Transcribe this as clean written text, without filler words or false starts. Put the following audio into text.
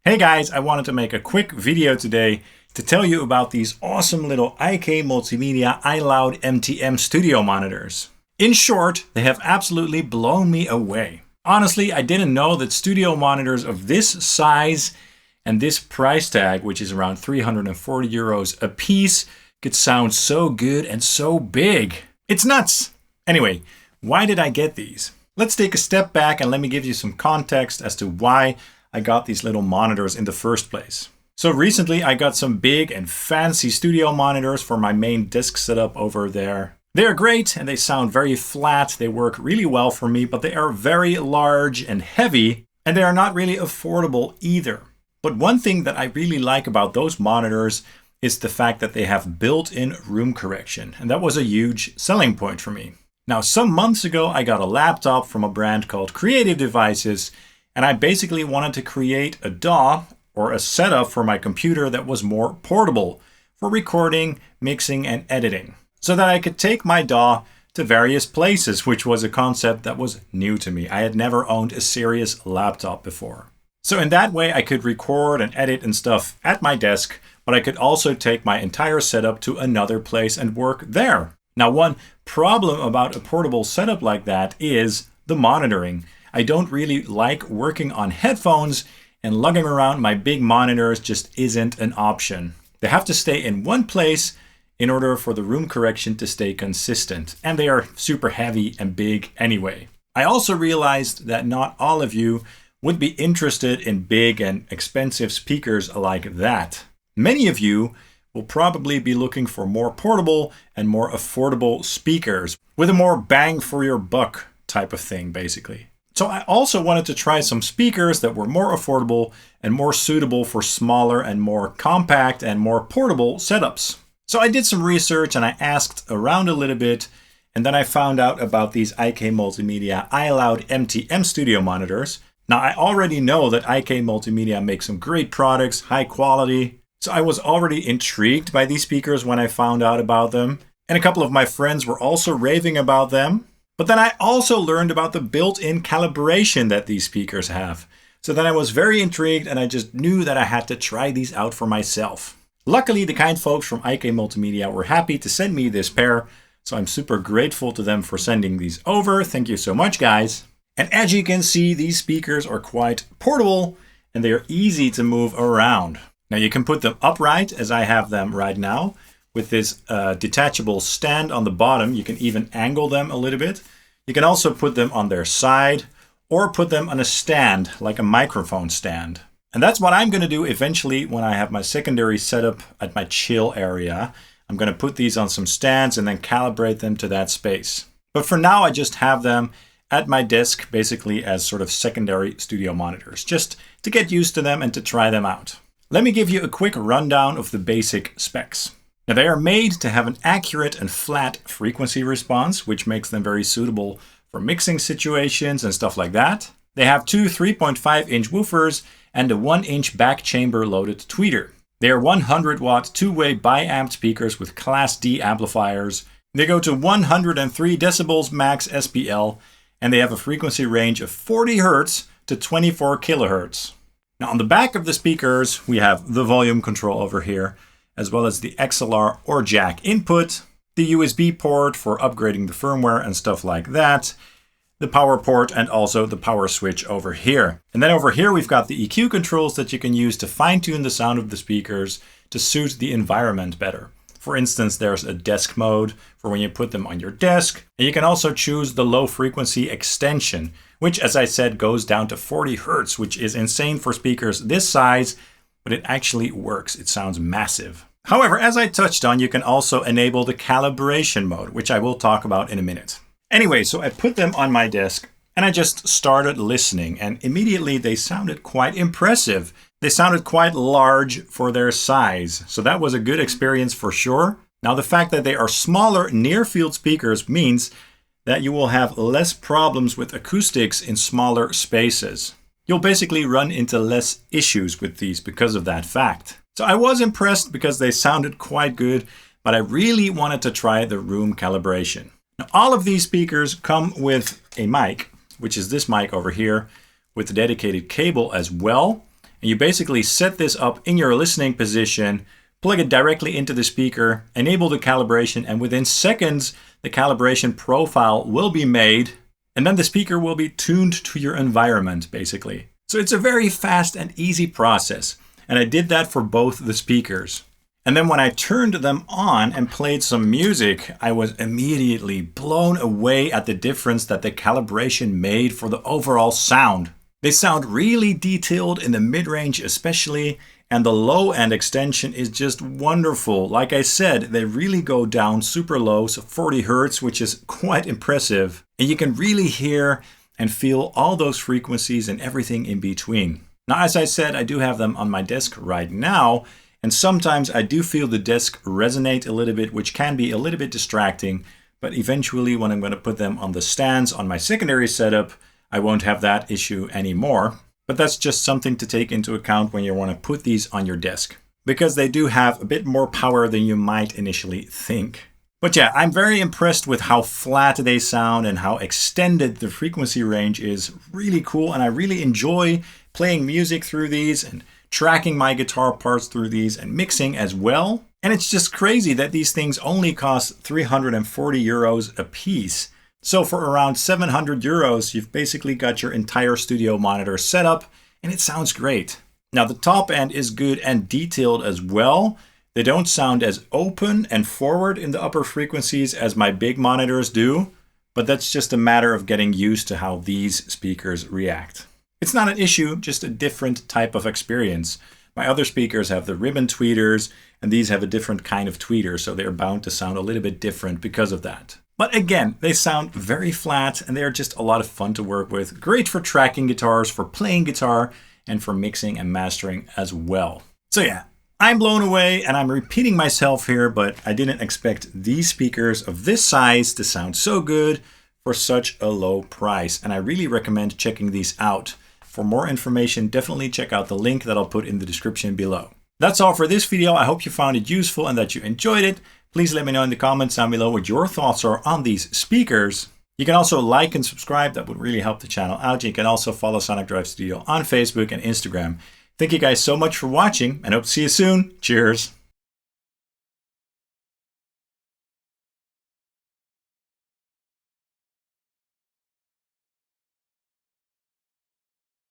Hey guys, I wanted to make a quick video today to tell you about these awesome little IK Multimedia iLoud MTM studio monitors. In short, they have absolutely blown me away. Honestly, I didn't know that studio monitors of this size and this price tag, which is around 340 euros a piece, could sound so good and so big. It's nuts! Anyway, why did I get these? Let's take a step back and let me give you some context as to why I got these little monitors in the first place. So recently I got some big and fancy studio monitors for my main desk setup over there. They're great and they sound very flat. They work really well for me, but they are very large and heavy and they are not really affordable either. But one thing that I really like about those monitors is the fact that they have built-in room correction, and that was a huge selling point for me. Now, some months ago I got a laptop from a brand called Creative Devices, and I basically wanted to create a DAW or a setup for my computer that was more portable for recording, mixing, and editing, so that I could take my DAW to various places, which was a concept that was new to me. I had never owned a serious laptop before. So in that way, I could record and edit and stuff at my desk, but I could also take my entire setup to another place and work there. Now, one problem about a portable setup like that is the monitoring. I don't really like working on headphones, and lugging around my big monitors just isn't an option. They have to stay in one place in order for the room correction to stay consistent, and they are super heavy and big anyway. I also realized that not all of you would be interested in big and expensive speakers like that. Many of you will probably be looking for more portable and more affordable speakers with a more bang for your buck type of thing, basically. So I also wanted to try some speakers that were more affordable and more suitable for smaller and more compact and more portable setups. So I did some research and I asked around a little bit, and then I found out about these IK Multimedia iLoud MTM studio monitors. Now I already know that IK Multimedia makes some great products, high quality. So I was already intrigued by these speakers when I found out about them. And a couple of my friends were also raving about them. But then I also learned about the built-in calibration that these speakers have. So then I was very intrigued and I just knew that I had to try these out for myself. Luckily, the kind folks from IK Multimedia were happy to send me this pair. So I'm super grateful to them for sending these over. Thank you so much, guys. And as you can see, these speakers are quite portable and they are easy to move around. Now you can put them upright as I have them right now. With this detachable stand on the bottom, you can even angle them a little bit. You can also put them on their side or put them on a stand, like a microphone stand. And that's what I'm going to do eventually when I have my secondary setup at my chill area. I'm going to put these on some stands and then calibrate them to that space. But for now, I just have them at my desk, basically as sort of secondary studio monitors, just to get used to them and to try them out. Let me give you a quick rundown of the basic specs. Now, they are made to have an accurate and flat frequency response, which makes them very suitable for mixing situations and stuff like that. They have two 3.5-inch woofers and a 1-inch back chamber loaded tweeter. They are 100-watt two-way bi-amp speakers with Class D amplifiers. They go to 103 decibels max SPL, and they have a frequency range of 40 Hz to 24 kHz. Now, on the back of the speakers, we have the volume control over here, as well as the XLR or jack input, the USB port for upgrading the firmware and stuff like that, the power port, and also the power switch over here. And then over here, we've got the EQ controls that you can use to fine-tune the sound of the speakers to suit the environment better. For instance, there's a desk mode for when you put them on your desk. And you can also choose the low frequency extension, which, as I said, goes down to 40 Hz, which is insane for speakers this size, but it actually works. It sounds massive. However, as I touched on, you can also enable the calibration mode, which I will talk about in a minute. Anyway, so I put them on my desk and I just started listening, and immediately they sounded quite impressive. They sounded quite large for their size, so that was a good experience for sure. Now, the fact that they are smaller near-field speakers means that you will have less problems with acoustics in smaller spaces. You'll basically run into less issues with these because of that fact. So I was impressed because they sounded quite good, but I really wanted to try the room calibration. Now, all of these speakers come with a mic, which is this mic over here, with a dedicated cable as well. And you basically set this up in your listening position, plug it directly into the speaker, enable the calibration, and within seconds, the calibration profile will be made, and then the speaker will be tuned to your environment, basically. So it's a very fast and easy process. And I did that for both the speakers. And then when I turned them on and played some music, I was immediately blown away at the difference that the calibration made for the overall sound. They sound really detailed in the mid-range especially, and the low-end extension is just wonderful. Like I said, they really go down super low, so 40 Hertz, which is quite impressive. And you can really hear and feel all those frequencies and everything in between. Now, as I said, I do have them on my desk right now, and sometimes I do feel the desk resonate a little bit, which can be a little bit distracting, but eventually when I'm going to put them on the stands on my secondary setup, I won't have that issue anymore. But that's just something to take into account when you want to put these on your desk, because they do have a bit more power than you might initially think. But yeah, I'm very impressed with how flat they sound and how extended the frequency range is. Really cool, and I really enjoy playing music through these and tracking my guitar parts through these and mixing as well. And it's just crazy that these things only cost 340 euros a piece. So for around 700 euros, you've basically got your entire studio monitor set up, and it sounds great. Now the top end is good and detailed as well. They don't sound as open and forward in the upper frequencies as my big monitors do, but that's just a matter of getting used to how these speakers react. It's not an issue, just a different type of experience. My other speakers have the ribbon tweeters, and these have a different kind of tweeter, so they're bound to sound a little bit different because of that. But again, they sound very flat, and they're just a lot of fun to work with. Great for tracking guitars, for playing guitar, and for mixing and mastering as well. So yeah, I'm blown away, and I'm repeating myself here, but I didn't expect these speakers of this size to sound so good for such a low price. And I really recommend checking these out. For more information, definitely check out the link that I'll put in the description below. That's all for this video. I hope you found it useful and that you enjoyed it. Please let me know in the comments down below what your thoughts are on these speakers. You can also like and subscribe. That would really help the channel out. You can also follow Sonic Drive Studio on Facebook and Instagram. Thank you guys so much for watching, and hope to see you soon. Cheers.